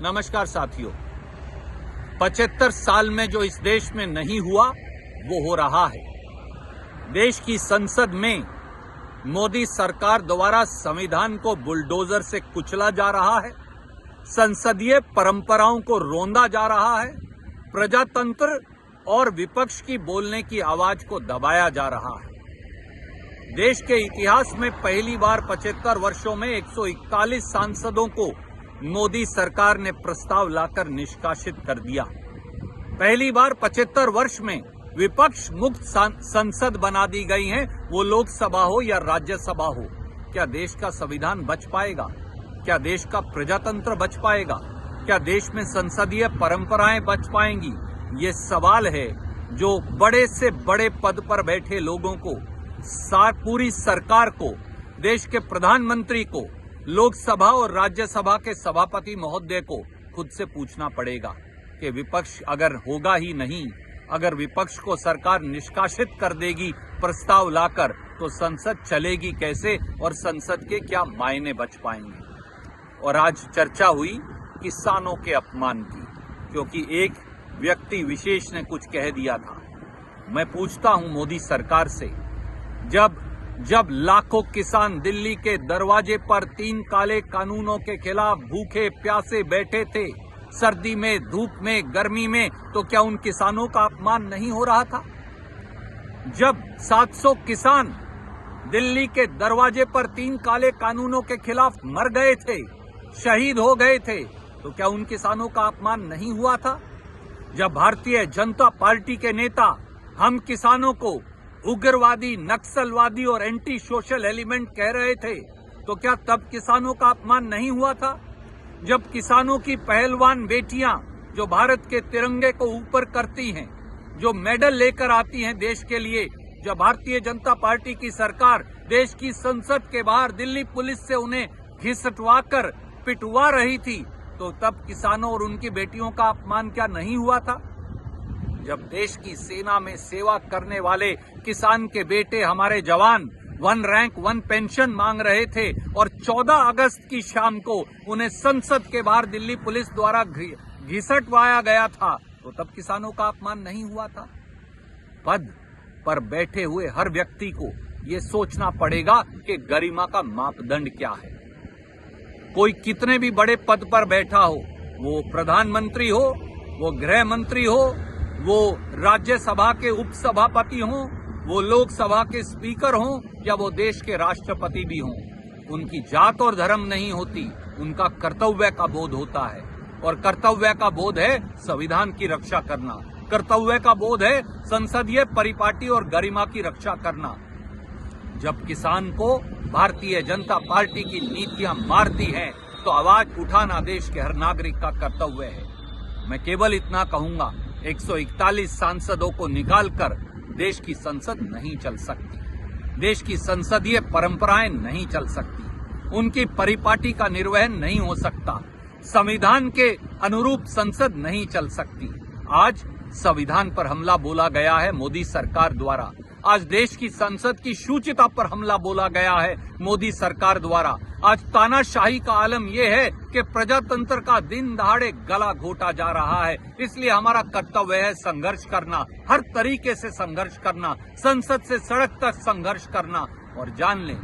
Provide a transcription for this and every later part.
नमस्कार साथियों। 75 साल में जो इस देश में नहीं हुआ वो हो रहा है। देश की संसद में मोदी सरकार द्वारा संविधान को बुलडोजर से कुचला जा रहा है, संसदीय परंपराओं को रोंदा जा रहा है, प्रजातंत्र और विपक्ष की बोलने की आवाज को दबाया जा रहा है। देश के इतिहास में पहली बार 75 वर्षों में 141 सांसदों को मोदी सरकार ने प्रस्ताव लाकर निष्कासित कर दिया। पहली बार 75 वर्ष में विपक्ष मुक्त संसद बना दी गई है, वो लोकसभा हो या राज्यसभा हो। क्या देश का संविधान बच पाएगा? क्या देश का प्रजातंत्र बच पाएगा? क्या देश में संसदीय परंपराएं बच पाएंगी? ये सवाल है जो बड़े से बड़े पद पर बैठे लोगों को, पूरी सरकार को, देश के प्रधानमंत्री को, लोकसभा और राज्यसभा के सभापति महोदय को खुद से पूछना पड़ेगा कि विपक्ष अगर होगा ही नहीं, अगर विपक्ष को सरकार निष्कासित कर देगी प्रस्ताव लाकर, तो संसद चलेगी कैसे और संसद के क्या मायने बच पाएंगे। और आज चर्चा हुई किसानों के अपमान की, क्योंकि एक व्यक्ति विशेष ने कुछ कह दिया था। मैं पूछता हूं मोदी सरकार से, जब लाखों किसान दिल्ली के दरवाजे पर 3 काले कानूनों के खिलाफ भूखे प्यासे बैठे थे, सर्दी में, धूप में, गर्मी में, तो क्या उन किसानों का अपमान नहीं हो रहा था? जब 700 किसान दिल्ली के दरवाजे पर 3 काले कानूनों के खिलाफ मर गए थे, शहीद हो गए थे, तो क्या उन किसानों का अपमान नहीं हुआ था? जब भारतीय जनता पार्टी के नेता हम किसानों को उग्रवादी, नक्सलवादी और एंटी सोशल एलिमेंट कह रहे थे, तो क्या तब किसानों का अपमान नहीं हुआ था? जब किसानों की पहलवान बेटियां जो भारत के तिरंगे को ऊपर करती हैं, जो मेडल लेकर आती हैं देश के लिए, जब भारतीय जनता पार्टी की सरकार देश की संसद के बाहर दिल्ली पुलिस से उन्हें घिसटवाकर पिटवा रही थी, तो तब किसानों और उनकी बेटियों का अपमान क्या नहीं हुआ था? जब देश की सेना में सेवा करने वाले किसान के बेटे, हमारे जवान 1 रैंक 1 पेंशन मांग रहे थे और 14 अगस्त की शाम को उन्हें संसद के बाहर दिल्ली पुलिस द्वारा घिसटवाया गया था, तो तब किसानों का अपमान नहीं हुआ था? पद पर बैठे हुए हर व्यक्ति को ये सोचना पड़ेगा कि गरिमा का मापदंड क्या है। कोई कितने भी बड़े पद पर बैठा हो, वो प्रधानमंत्री हो, वो गृह मंत्री हो, वो राज्यसभा के उपसभापति हों, वो लोकसभा के स्पीकर हों, या वो देश के राष्ट्रपति भी हों, उनकी जात और धर्म नहीं होती, उनका कर्तव्य का बोध होता है। और कर्तव्य का बोध है संविधान की रक्षा करना, कर्तव्य का बोध है संसदीय परिपाटी और गरिमा की रक्षा करना। जब किसान को भारतीय जनता पार्टी की नीतियां मारती हैं, तो आवाज उठाना देश के हर नागरिक का कर्तव्य है। मैं केवल इतना कहूंगा, 141 सांसदों को निकालकर देश की संसद नहीं चल सकती, देश की संसदीय परंपराएं नहीं चल सकती, उनकी परिपाटी का निर्वहन नहीं हो सकता, संविधान के अनुरूप संसद नहीं चल सकती। आज संविधान पर हमला बोला गया है मोदी सरकार द्वारा, आज देश की संसद की शुचिता पर हमला बोला गया है मोदी सरकार द्वारा। आज तानाशाही का आलम यह है कि प्रजातंत्र का दिन दहाड़े गला घोटा जा रहा है। इसलिए हमारा कर्तव्य है संघर्ष करना, हर तरीके से संघर्ष करना, संसद से सड़क तक संघर्ष करना। और जान लें,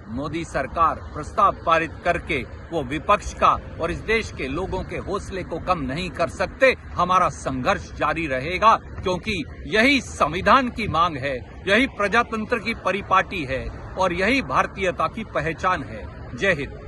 मोदी सरकार प्रस्ताव पारित करके वो विपक्ष का और इस देश के लोगों के हौसले को कम नहीं कर सकते। हमारा संघर्ष जारी रहेगा, क्योंकि यही संविधान की मांग है, यही प्रजातंत्र की परिपाटी है और यही भारतीयता की पहचान है। जय हिंद।